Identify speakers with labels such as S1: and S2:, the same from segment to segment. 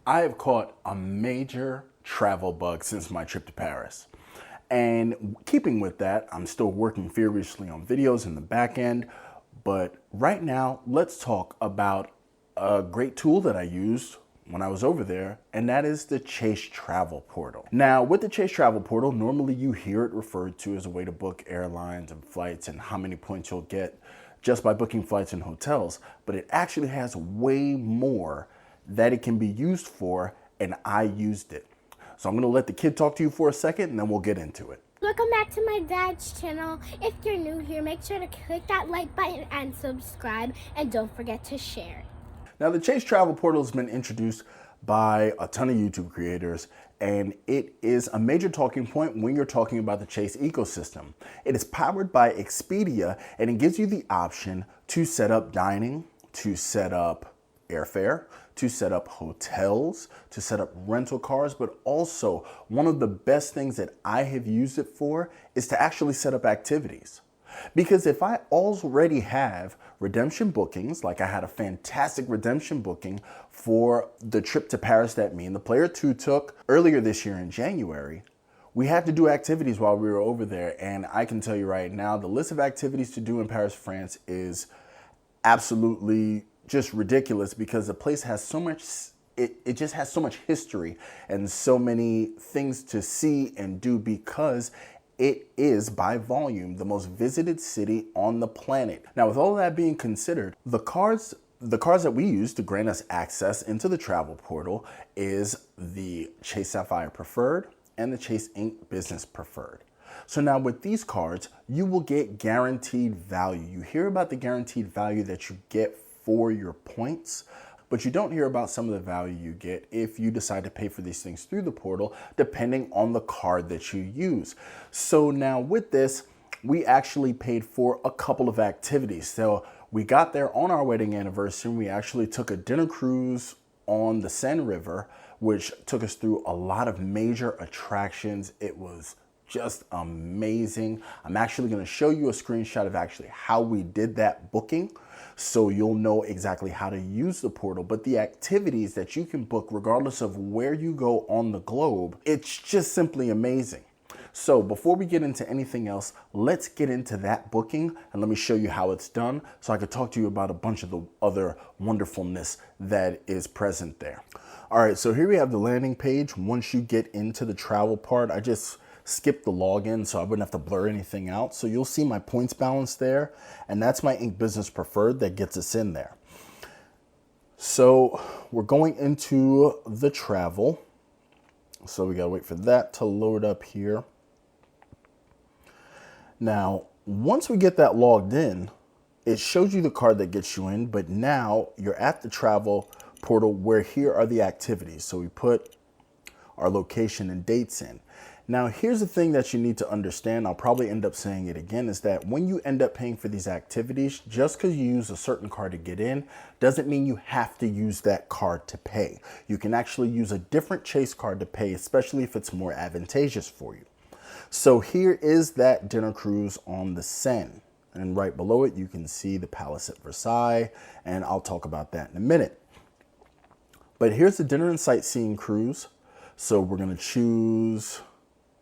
S1: I have caught a major travel bug since my trip to Paris. And keeping with that, I'm still working furiously on videos in the back end. But right now, let's talk about a great tool that I used when I was over there, and that is the Chase Travel Portal. Now, with the Chase Travel Portal, normally you hear it referred to as a way to book airlines and flights and how many points you'll get just by booking flights and hotels, but it actually has way more that it can be used for, and I used it. So I'm gonna let the kid talk to you for a second, and then we'll get into it.
S2: Welcome back to my dad's channel. If you're new here, make sure to click that like button and subscribe, and don't forget to share.
S1: Now, the Chase Travel Portal has been introduced by a ton of YouTube creators, and it is a major talking point when you're talking about the Chase ecosystem. It is powered by Expedia, and it gives you the option to set up dining, to set up airfare, to set up hotels, to set up rental cars, but also one of the best things that I have used it for is to actually set up activities. Because if I already have redemption bookings, like I had a fantastic redemption booking for the trip to Paris that me and the player 2 took earlier this year in January, we had to do activities while we were over there. And I can tell you right now, the list of activities to do in Paris, France is absolutely just ridiculous because the place has so much, it just has so much history and so many things to see and do because it is, by volume, the most visited city on the planet. Now, with all of that being considered, the cards that we use to grant us access into the travel portal is the Chase Sapphire Preferred and the Chase Ink Business Preferred. So now with these cards, you will get guaranteed value. You hear about the guaranteed value that you get for your points, but you don't hear about some of the value you get if you decide to pay for these things through the portal, depending on the card that you use. So now with this, we actually paid for a couple of activities. So we got there on our wedding anniversary, and we actually took a dinner cruise on the Seine River, which took us through a lot of major attractions. It was just amazing. I'm actually gonna show you a screenshot of actually how we did that booking, so you'll know exactly how to use the portal. But the activities that you can book regardless of where you go on the globe, it's just simply amazing. So before we get into anything else, let's get into that booking and let me show you how it's done so I could talk to you about a bunch of the other wonderfulness that is present there. All right, so here we have the landing page. Once you get into the travel part, I just skip the login so I wouldn't have to blur anything out. So you'll see my points balance there, and that's my Ink Business Preferred that gets us in there. So we're going into the travel. So we gotta wait for that to load up here. Now, once we get that logged in, it shows you the card that gets you in, but now you're at the travel portal where here are the activities. So we put our location and dates in. Now, here's the thing that you need to understand. I'll probably end up saying it again, is that when you end up paying for these activities, just because you use a certain card to get in, doesn't mean you have to use that card to pay. You can actually use a different Chase card to pay, especially if it's more advantageous for you. So here is that dinner cruise on the Seine. And right below it, you can see the Palace at Versailles, and I'll talk about that in a minute. But here's the dinner and sightseeing cruise. So we're gonna choose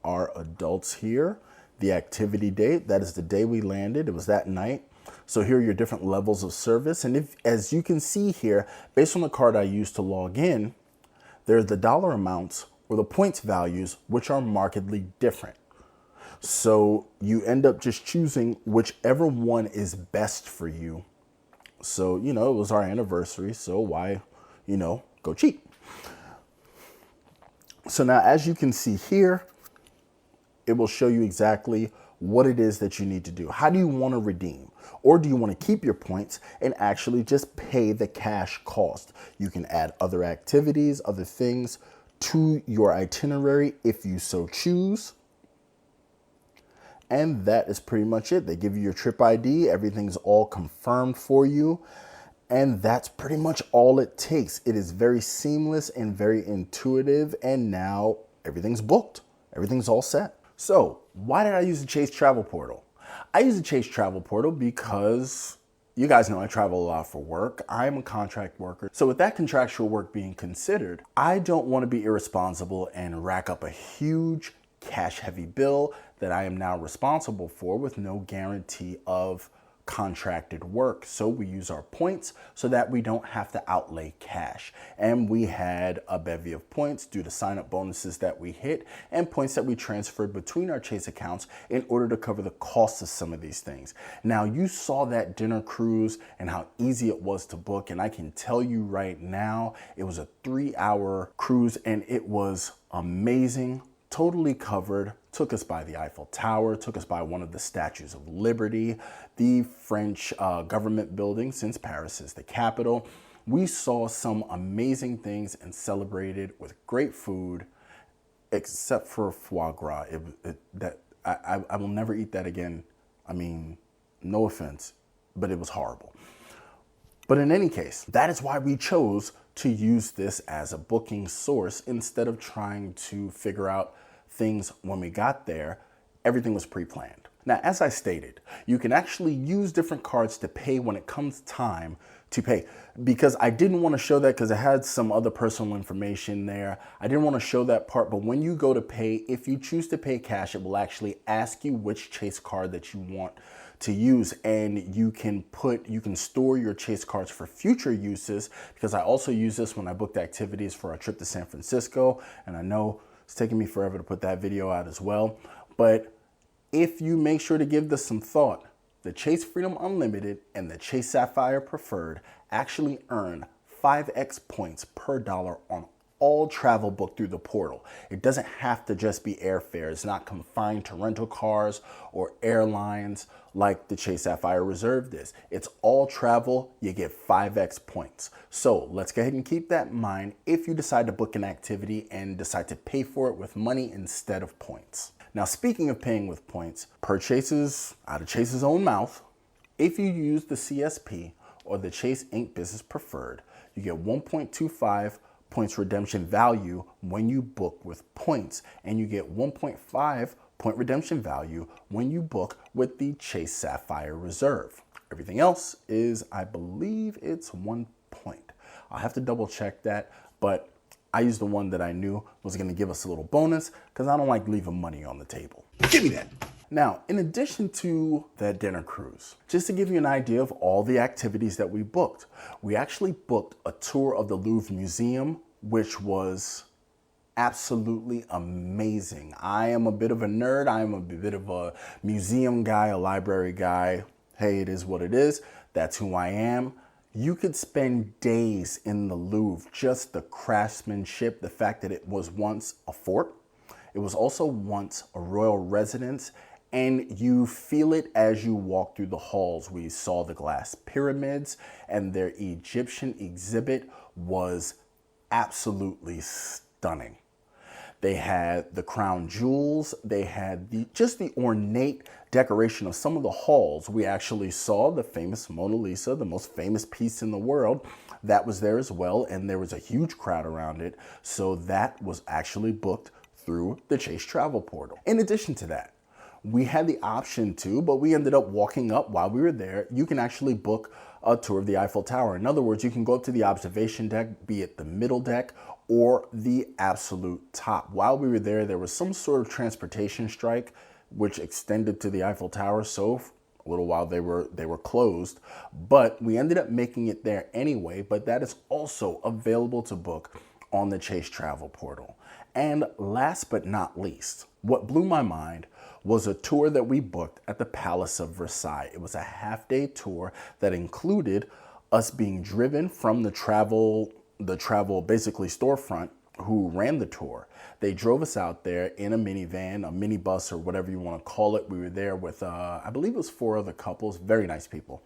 S1: our adults here, the activity date, that is the day we landed, it was that night. So here are your different levels of service. And if, as you can see here, based on the card I used to log in, there's the dollar amounts or the points values, which are markedly different. So you end up just choosing whichever one is best for you. So, you know, it was our anniversary, so why, you know, go cheap. So now, as you can see here, it will show you exactly what it is that you need to do. How do you want to redeem? Or do you want to keep your points and actually just pay the cash cost? You can add other activities, other things to your itinerary if you so choose. And that is pretty much it. They give you your trip ID. Everything's all confirmed for you. And that's pretty much all it takes. It is very seamless and very intuitive. And now everything's booked. Everything's all set. So why did I use the Chase Travel Portal? I use the Chase Travel Portal because You guys know I travel a lot for work. I'm a contract worker. So with that contractual work being considered, I don't want to be irresponsible and rack up a huge cash heavy bill that I am now responsible for with no guarantee of contracted work. So we use our points so that we don't have to outlay cash. And we had a bevy of points due to sign up bonuses that we hit and points that we transferred between our Chase accounts in order to cover the cost of some of these things. Now you saw that dinner cruise and how easy it was to book. And I can tell you right now, it was a 3-hour cruise and it was amazing. Totally covered, took us by the Eiffel Tower, took us by one of the Statues of Liberty, the French government building, since Paris is the capital. We saw some amazing things and celebrated with great food, except for foie gras. I will never eat that again. I mean, no offense, but it was horrible. But in any case, that is why we chose to use this as a booking source instead of trying to figure out things when we got there. Everything was pre-planned. Now, as I stated, you can actually use different cards to pay when it comes time to pay, because I didn't want to show that because it had some other personal information there. I didn't want to show that part, but when you go to pay, if you choose to pay cash, it will actually ask you which Chase card that you want to use, and you can store your Chase cards for future uses, because I also use this when I booked activities for a trip to San Francisco, and I know it's taking me forever to put that video out as well. But if you make sure to give this some thought, the Chase Freedom Unlimited and the Chase Sapphire Preferred actually earn 5x points per dollar on all travel booked through the portal. It doesn't have to just be airfare. It's not confined to rental cars or airlines like the Chase Sapphire Reserve is. It's all travel. You get 5x points. So let's go ahead and keep that in mind if you decide to book an activity and decide to pay for it with money instead of points. Now, speaking of paying with points, purchases out of Chase's own mouth, if you use the CSP or the Chase Inc. Business Preferred, you get 1.25 points redemption value when you book with points, and you get 1.5 point redemption value when you book with the Chase Sapphire Reserve. Everything else is, I believe it's 1 point. I'll have to double check that, but I used the one that I knew was going to give us a little bonus because I don't like leaving money on the table. Give me that. Now, in addition to that dinner cruise, just to give you an idea of all the activities that we booked, we actually booked a tour of the Louvre Museum, which was absolutely amazing. I am a bit of a nerd. I am a bit of a museum guy, a library guy. Hey, it is what it is. That's who I am. You could spend days in the Louvre, just the craftsmanship, the fact that it was once a fort. It was also once a royal residence, and you feel it as you walk through the halls. We saw the glass pyramids, and their Egyptian exhibit was absolutely stunning. They had the crown jewels. They had just the ornate decoration of some of the halls. We actually saw the famous Mona Lisa, the most famous piece in the world. That was there as well, and there was a huge crowd around it. So that was actually booked through the Chase Travel Portal. In addition to that, we had the option to, but we ended up walking up while we were there. You can actually book a tour of the Eiffel Tower. In other words, you can go up to the observation deck, be it the middle deck or the absolute top. While we were there, there was some sort of transportation strike which extended to the Eiffel Tower. So for a little while they were closed, but we ended up making it there anyway. But that is also available to book on the Chase Travel Portal. And last but not least, what blew my mind was a tour that we booked at the Palace of Versailles. It was a half-day tour that included us being driven from the travel basically storefront who ran the tour. They drove us out there in a minivan, a minibus, or whatever you want to call it. We were there with, I believe it was 4 other couples, very nice people.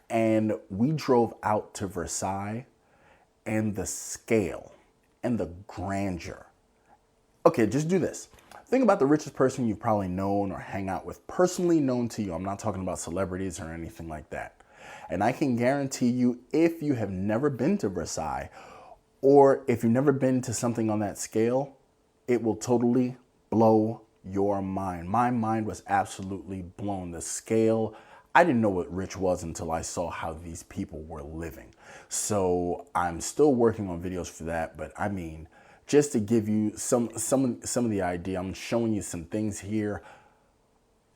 S1: And we drove out to Versailles, and the scale and the grandeur. Okay, just do this. Think about the richest person you've probably known or hang out with, personally known to you. I'm not talking about celebrities or anything like that. And I can guarantee you, if you have never been to Versailles, or if you've never been to something on that scale, it will totally blow your mind. My mind was absolutely blown. The scale, I didn't know what rich was until I saw how these people were living. So I'm still working on videos for that, but I mean, just to give you some of the idea, I'm showing you some things here.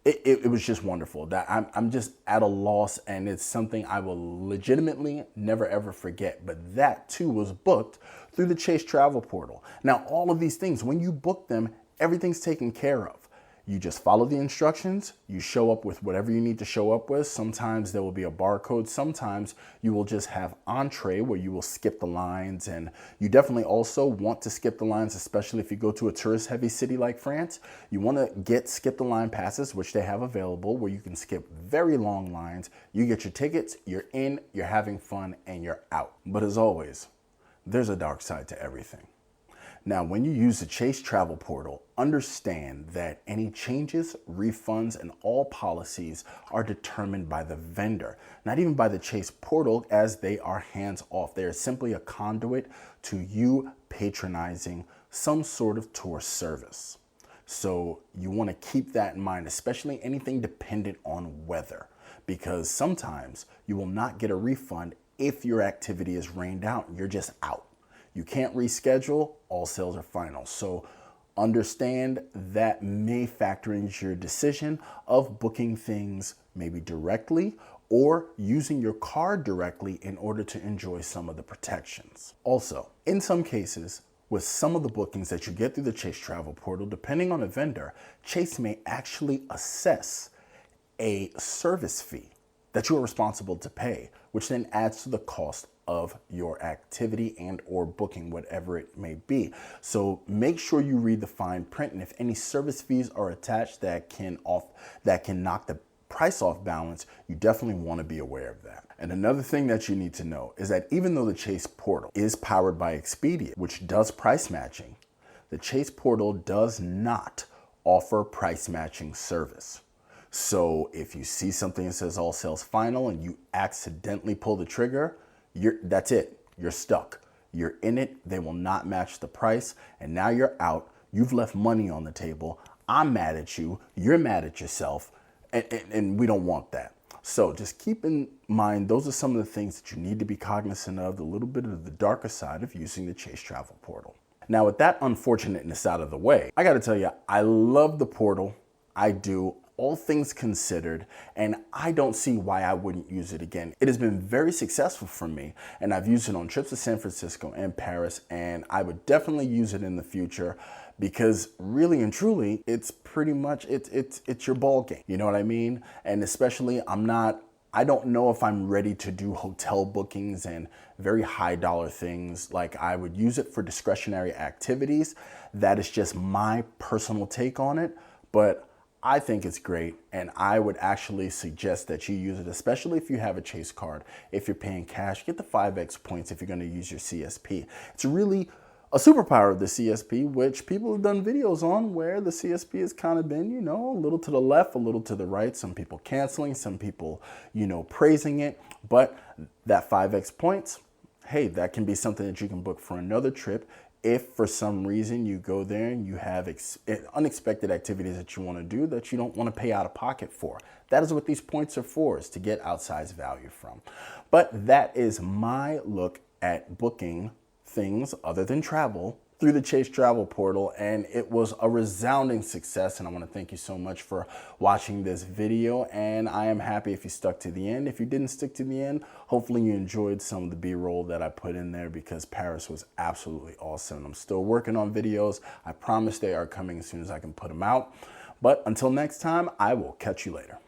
S1: It was just wonderful. That I'm just at a loss, and it's something I will legitimately never ever forget. But that too was booked through the Chase Travel Portal. Now, all of these things, when you book them, everything's taken care of. You just follow the instructions, you show up with whatever you need to show up with. Sometimes there will be a barcode. Sometimes you will just have entree where you will skip the lines. And you definitely also want to skip the lines, especially if you go to a tourist heavy city like France. You want to get skip the line passes, which they have available, where you can skip very long lines. You get your tickets, you're in, you're having fun, and you're out. But as always, there's a dark side to everything. Now, when you use the Chase Travel Portal, understand that any changes, refunds, and all policies are determined by the vendor, not even by the Chase Portal, as they are hands off. They are simply a conduit to you patronizing some sort of tour service. So you want to keep that in mind, especially anything dependent on weather, because sometimes you will not get a refund if your activity is rained out and you're just out. You can't reschedule, all sales are final. So understand that may factor into your decision of booking things maybe directly or using your card directly in order to enjoy some of the protections. Also, in some cases, with some of the bookings that you get through the Chase Travel Portal, depending on a vendor, Chase may actually assess a service fee that you are responsible to pay, which then adds to the cost of your activity and or booking, whatever it may be. So make sure you read the fine print, and if any service fees are attached that can knock the price off balance, you definitely want to be aware of that. And another thing that you need to know is that even though the Chase Portal is powered by Expedia, which does price matching, the Chase Portal does not offer price matching service. So if you see something that says all sales final and you accidentally pull the trigger, that's it. You're stuck. You're in it. They will not match the price. And now you're out. You've left money on the table. I'm mad at you. You're mad at yourself. And we don't want that. So just keep in mind, those are some of the things that you need to be cognizant of, a little bit of the darker side of using the Chase Travel Portal. Now, with that unfortunateness out of the way, I got to tell you, I love the portal. I do. All things considered, and I don't see why I wouldn't use it again. It has been very successful for me, and I've used it on trips to San Francisco and Paris, and I would definitely use it in the future because really and truly, it's pretty much, it's your ball game. You know what I mean? And especially, I don't know if I'm ready to do hotel bookings and very high dollar things. Like, I would use it for discretionary activities. That is just my personal take on it, but I think it's great, and I would actually suggest that you use it, especially if you have a Chase card. If you're paying cash, get the 5x points if you're going to use your CSP. It's really a superpower of the CSP, which people have done videos on, where the CSP has kind of been, you know, a little to the left, a little to the right. Some people canceling, some people, you know, praising it. But that 5x points, hey, that can be something that you can book for another trip. If for some reason you go there and you have unexpected activities that you want to do that you don't want to pay out of pocket for. That is what these points are for, is to get outsized value from. But that is my look at booking things other than travel through the Chase Travel Portal, and it was a resounding success, and I want to thank you so much for watching this video, and I am happy if you stuck to the end. If you didn't stick to the end, hopefully you enjoyed some of the B-roll that I put in there, because Paris was absolutely awesome. I'm still working on videos. I promise they are coming as soon as I can put them out. But until next time, I will catch you later.